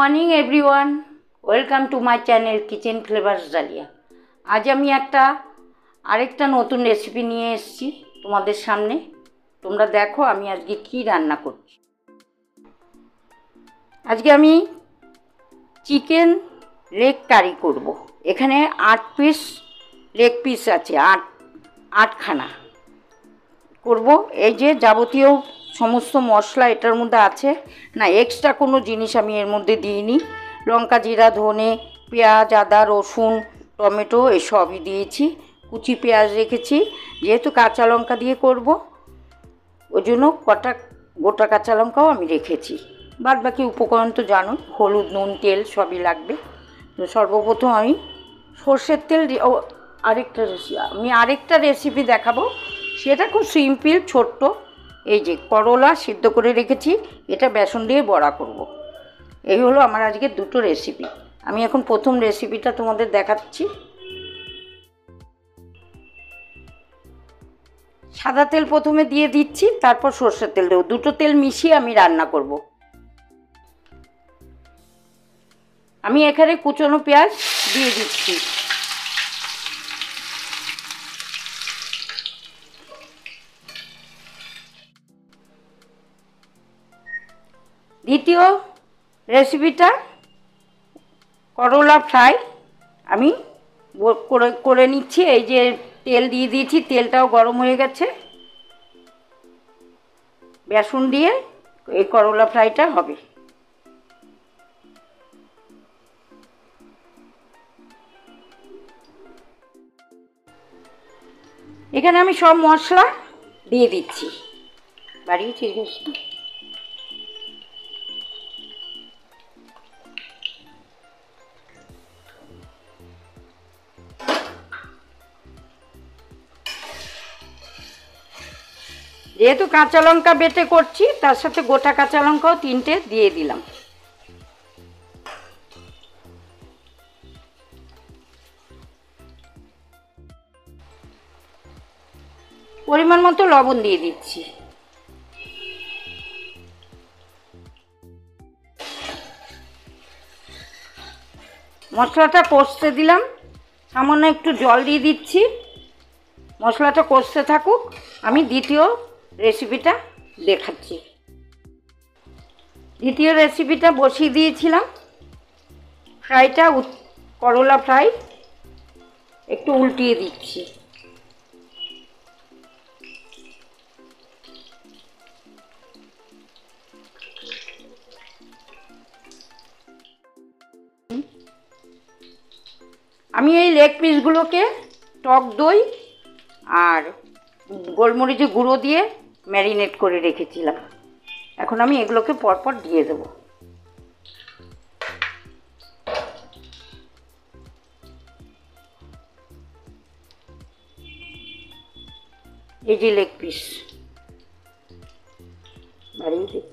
Morning everyone, welcome to my channel kitchen flavours dahlia. আজ আমি আরেকটা নতুন রেসিপি নিয়ে এসেছি তোমাদের সামনে। তোমরা দেখো আমি আজকে কি রান্না করছি। আজকে আমি চিকেন লেগ কারি করব। এখানে 8 পিস লেগ পিস আছে, আটখানা করব। এই যে যাবতীয় সমস্ত মশলা এটার মধ্যে আছে, না এক্সট্রা কোনো জিনিস আমি এর মধ্যে দিইনি। লঙ্কা, জিরা, ধনে, পেঁয়াজ, আদা, রসুন, টমেটো এসবই দিয়েছি। কুচি পেঁয়াজ রেখেছি, যেহেতু কাঁচা লঙ্কা দিয়ে করব ওই জন্য কটা গোটা কাঁচা লঙ্কাও আমি রেখেছি। বাদ বাকি উপকরণ তো জানো, হলুদ, নুন, তেল সবই লাগবে। তো সর্বপ্রথম আমি সর্ষের তেল আরেকটা রেসিপি দেখাবো, সেটা খুব সিম্পল ছোট্ট। এই যে করলা সিদ্ধ করে রেখেছি, এটা বেসন দিয়ে বড়া করব। এই হলো আমার আজকে দুটো রেসিপি। আমি এখন প্রথম রেসিপিটা তোমাদের দেখাচ্ছি। সাদা তেল প্রথমে দিয়ে দিচ্ছি, তারপর সর্ষের তেল দেবো। দুটো তেল মিশিয়ে আমি রান্না করব। আমি এখানে কুচনো পেঁয়াজ দিয়ে দিচ্ছি। দ্বিতীয় রেসিপিটা করলা ফ্রাই আমি করে নিচ্ছি। এই যে তেল দিয়ে দিয়েছি, তেলটাও গরম হয়ে গেছে। বেসন দিয়ে এই করলা ফ্রাইটা হবে। এখানে আমি সব মশলা দিয়ে দিচ্ছি। বাড়িয়েছি গ্যাসটা। যেহেতু কাঁচা লঙ্কা বেটে করছি, তার সাথে গোটা কাঁচা লঙ্কাও 3টে দিয়ে দিলাম। পরিমাণ মতো লবণ দিয়ে দিচ্ছি। মশলাটা কষতে দিলাম, সামান্য একটু জল দিয়ে দিচ্ছি। মশলাটা কষতে থাকুক, আমি দ্বিতীয় রেসিপিটা দেখাচ্ছি। দ্বিতীয় রেসিপিটা বসিয়ে দিয়েছিলাম। ফ্রাইটা করলা ফ্রাই একটু উল্টিয়ে দিচ্ছি। আমি এই লেগ পিসগুলোকে টক দই আর গোলমরিচের গুঁড়ো দিয়ে ম্যারিনেট করে রেখেছিলাম। এখন আমি এগুলোকে পরপর দিয়ে দেবো। এই যে লেগ পিস বাড়িয়ে দিই।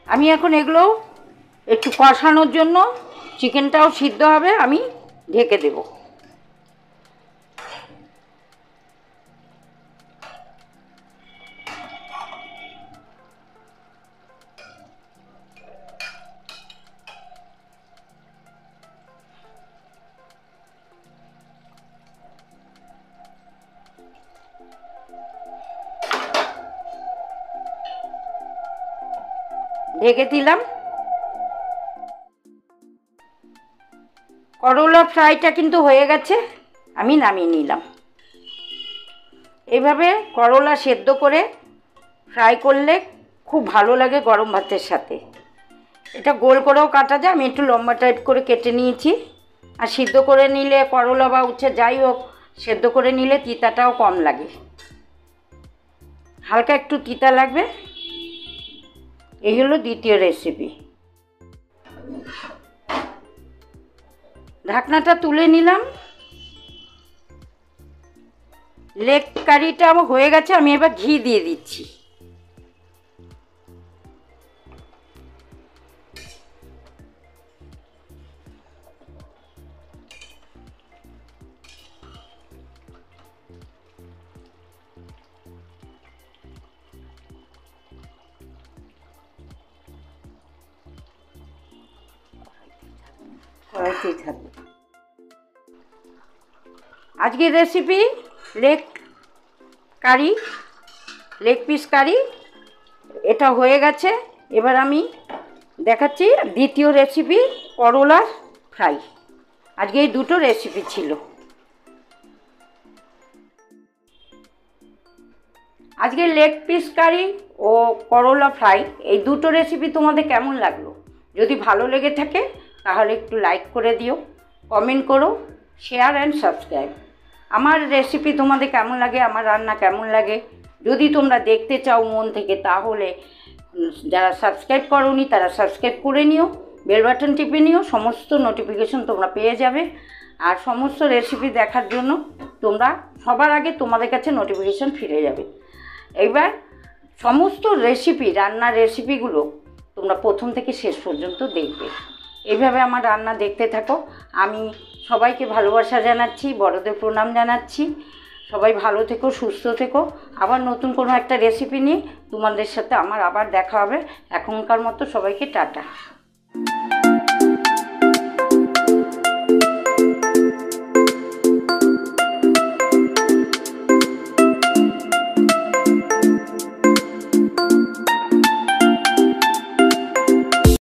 আমি এখন এগুলো একটু কষানোর জন্য, চিকেনটাও সিদ্ধ হবে, আমি ঢেকে দেব। ঢেকে দিলাম। করলা ফ্রাইটা কিন্তু হয়ে গেছে, আমি নামিয়ে নিলাম। এইভাবে করলা সেদ্ধ করে ফ্রাই করলে খুব ভালো লাগে গরম ভাতের সাথে। এটা গোল করেও কাটা যায়, আমি একটু লম্বা টাইপ করে কেটে নিয়েছি। আর সিদ্ধ করে নিলে করলা বা উচ্ছে যাই হোক, সেদ্ধ করে নিলে তিতাটাও কম লাগে, হালকা একটু তিতা লাগবে। এই হলো দ্বিতীয় রেসিপি। ঢাকনাটা তুলে নিলাম। লেগ কারিটা আমার হয়ে গেছে, আমি এবার ঘি দিয়ে দিচ্ছি। কড়াইতেই থাকবে। আজকের রেসিপি লেগ কারি, লেগ পিস কারি, এটা হয়ে গেছে। এবার আমি দেখাচ্ছি দ্বিতীয় রেসিপি, করলার ফ্রাই। আজকে এই দুটো রেসিপি ছিল। আজকে লেগ পিস কারি ও করলা ফ্রাই, এই দুটো রেসিপি তোমাদের কেমন লাগলো? যদি ভালো লেগে থাকে তাহলে একটু লাইক করে দিও, কমেন্ট করো, শেয়ার অ্যান্ড সাবস্ক্রাইব। আমার রেসিপি তোমাদের কেমন লাগে, আমার রান্না কেমন লাগে, যদি তোমরা দেখতে চাও মন থেকে, তাহলে যারা সাবস্ক্রাইব করোনি তারা সাবস্ক্রাইব করে নিও, বেল বাটন টিপে নিও, সমস্ত নোটিফিকেশন তোমরা পেয়ে যাবে। আর সমস্ত রেসিপি দেখার জন্য তোমরা সবার আগে তোমাদের কাছে নোটিফিকেশন ফিরে যাবে। এবার সমস্ত রেসিপি, রান্নার রেসিপিগুলো তোমরা প্রথম থেকে শেষ পর্যন্ত দেখবে। এইভাবে আমার রান্না দেখতে থাকো। আমি সবাইকে ভালোবাসা জানাচ্ছি, বড়দের প্রণাম জানাচ্ছি। সবাই ভালো থেকো, সুস্থ থেকো। আবার নতুন কোনো একটা রেসিপি নিয়ে তোমাদের সাথে আমার আবার দেখা হবে। এখনকার মতো সবাইকে টাটা।